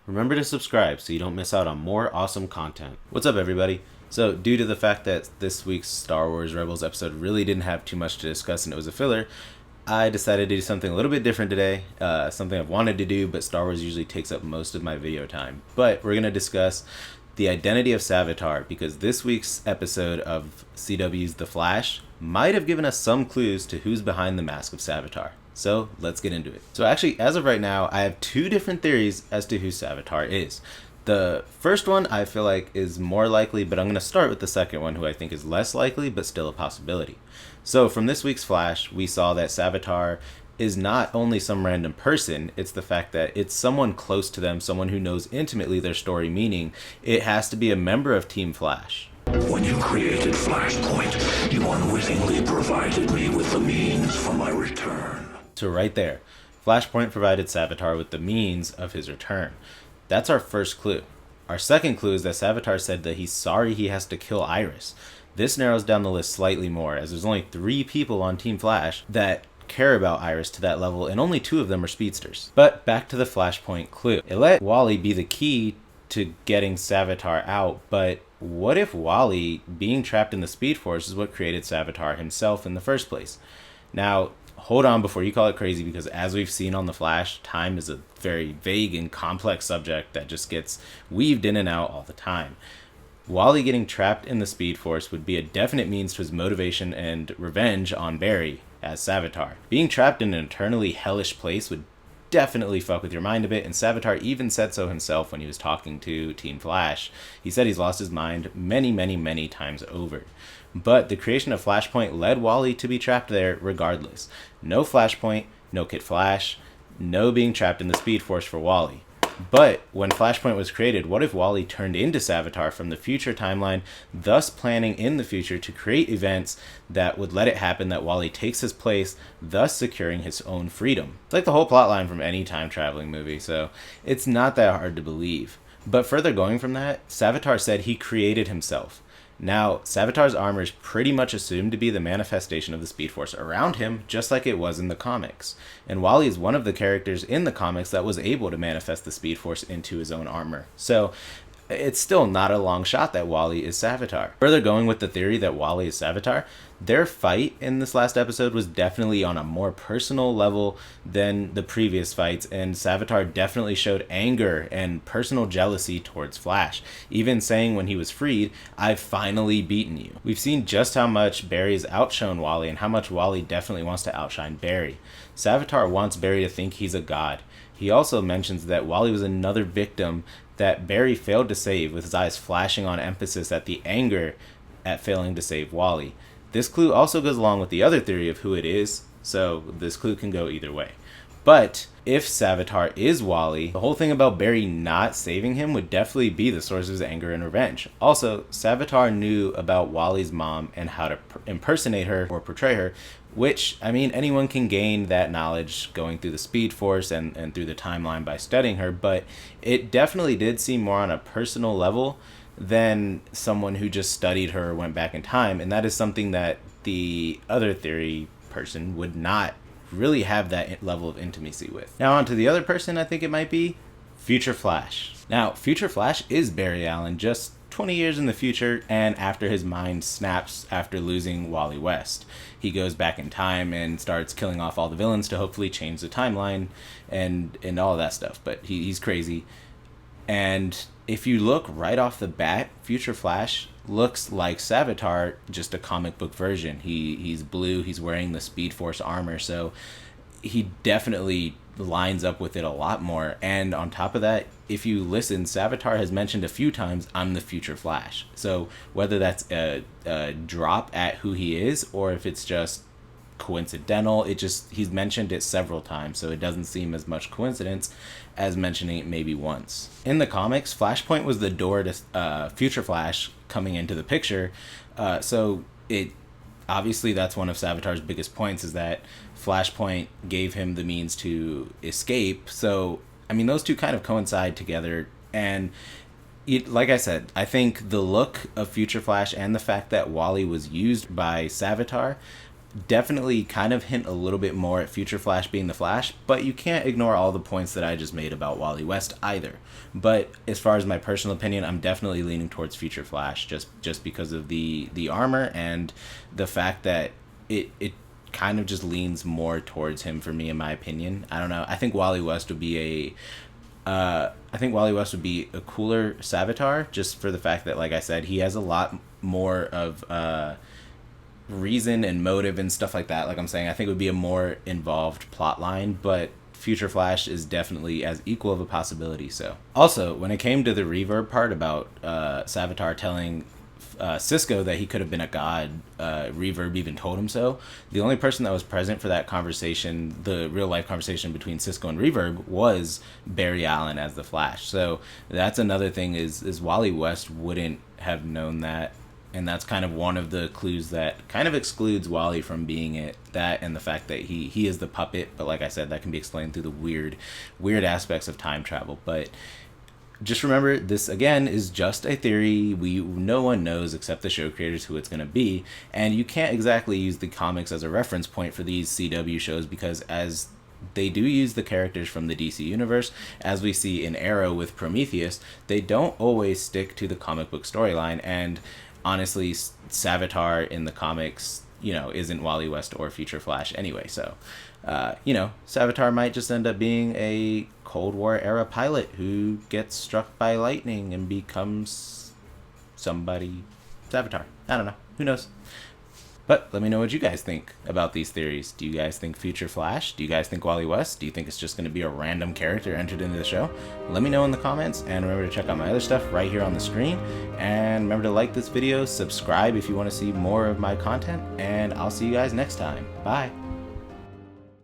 Remember to subscribe so you don't miss out on more awesome content. What's up, everybody? So, due to the fact that this week's Star Wars Rebels episode really didn't have too much to discuss and it was a filler, I decided to do something a little bit different today, something I've wanted to do, but Star Wars usually takes up most of my video time. But we're going to discuss the identity of Savitar, because this week's episode of CW's The Flash might have given us some clues to who's behind the mask of Savitar. So let's get into it. So actually, as of right now, I have two different theories as to who Savitar is. The first one I feel like is more likely, but I'm going to start with the second one, who I think is less likely, but still a possibility. So from this week's Flash, we saw that Savitar is not only some random person, it's the fact that it's someone close to them, someone who knows intimately their story, meaning it has to be a member of Team Flash. When you created Flashpoint, you unwittingly provided me with the means for my return. So right there, Flashpoint provided Savitar with the means of his return. That's our first clue. Our second clue is that Savitar said that he's sorry he has to kill Iris. This narrows down the list slightly more, as there's only 3 people on Team Flash that care about Iris to that level, and only 2 of them are speedsters. But back to the Flashpoint clue. It let Wally be the key to getting Savitar out, but what if Wally being trapped in the Speed Force is what created Savitar himself in the first place? Now, hold on before you call it crazy, because as we've seen on The Flash, time is a very vague and complex subject that just gets weaved in and out all the time. Wally getting trapped in the Speed Force would be a definite means to his motivation and revenge on Barry as Savitar. Being trapped in an eternally hellish place would definitely fuck with your mind a bit, and Savitar even said so himself when he was talking to Team Flash. He said he's lost his mind many times over. But the creation of Flashpoint led Wally to be trapped there regardless. No Flashpoint, no Kid Flash, no being trapped in the Speed Force for Wally. But when Flashpoint was created, what if Wally turned into Savitar from the future timeline, thus planning in the future to create events that would let it happen that Wally takes his place, thus securing his own freedom? It's like the whole plotline from any time-traveling movie, so it's not that hard to believe. But further going from that, Savitar said he created himself. Now, Savitar's armor is pretty much assumed to be the manifestation of the Speed Force around him, just like it was in the comics. And Wally is one of the characters in the comics that was able to manifest the Speed Force into his own armor. So, it's still not a long shot that Wally is Savitar. Further going with the theory that Wally is Savitar, their fight in this last episode was definitely on a more personal level than the previous fights, and Savitar definitely showed anger and personal jealousy towards Flash, even saying when he was freed, "I've finally beaten you." We've seen just how much Barry's outshone Wally and how much Wally definitely wants to outshine Barry. Savitar wants Barry to think he's a god. He also mentions that Wally was another victim that Barry failed to save, with his eyes flashing on emphasis at the anger at failing to save Wally. This clue also goes along with the other theory of who it is, so this clue can go either way. But if Savitar is Wally, the whole thing about Barry not saving him would definitely be the source of his anger and revenge. Also, Savitar knew about Wally's mom and how to impersonate her or portray her, which, I mean, anyone can gain that knowledge going through the Speed Force and through the timeline by studying her, but it definitely did seem more on a personal level than someone who just studied her or went back in time, and that is something that the other theory person would not really have that level of intimacy with. Now on to the other person I think it might be, Future Flash. Now, Future Flash is Barry Allen, just 20 years in the future, and after his mind snaps after losing Wally West. He goes back in time and starts killing off all the villains to hopefully change the timeline and all that stuff, but he's crazy. And if you look right off the bat, Future Flash looks like Savitar, just a comic book version. He's blue, he's wearing the Speed Force armor, so he definitely lines up with it a lot more. And on top of that, if you listen, Savitar has mentioned a few times, "I'm the Future Flash." So whether that's a drop at who he is, or if it's just coincidental, he's mentioned it several times, so it doesn't seem as much coincidence as mentioning it maybe once. In the comics, Flashpoint was the door to Future Flash coming into the picture, so it obviously that's one of Savitar's biggest points, is that Flashpoint gave him the means to escape. So I mean, those two kind of coincide together, and like I said, I think the look of Future Flash and the fact that Wally was used by Savitar definitely kind of hint a little bit more at Future Flash being the Flash, but you can't ignore all the points that I just made about Wally West either. But as far as my personal opinion, I'm definitely leaning towards Future Flash just because of the armor and the fact that it kind of just leans more towards him for me, in my opinion. I don't know. I think Wally West would be a cooler Savitar, just for the fact that, like I said, he has a lot more of reason and motive and stuff like that. Like I'm saying, I think it would be a more involved plot line, but Future Flash is definitely as equal of a possibility. So, also, when it came to the reverb part about Savitar telling Cisco that he could have been a god, Reverb even told him so. The only person that was present for that conversation, the real life conversation between Cisco and Reverb, was Barry Allen as the Flash. So that's another thing is Wally West wouldn't have known that, and that's kind of one of the clues that kind of excludes Wally from being it. That and the fact that he is the puppet, but like I said, that can be explained through the weird aspects of time travel. But just remember, this again is just a theory. No one knows except the show creators who it's going to be, and you can't exactly use the comics as a reference point for these CW shows, because as they do use the characters from the DC universe, as we see in Arrow with Prometheus, they don't always stick to the comic book storyline. And honestly, Savitar in the comics, isn't Wally West or Future Flash anyway. So, Savitar might just end up being a Cold War era pilot who gets struck by lightning and becomes somebody. Savitar. I don't know. Who knows? But let me know what you guys think about these theories. Do you guys think Future Flash? Do you guys think Wally West? Do you think it's just going to be a random character entered into the show? Let me know in the comments, and remember to check out my other stuff right here on the screen. And remember to like this video, subscribe if you want to see more of my content, and I'll see you guys next time. Bye!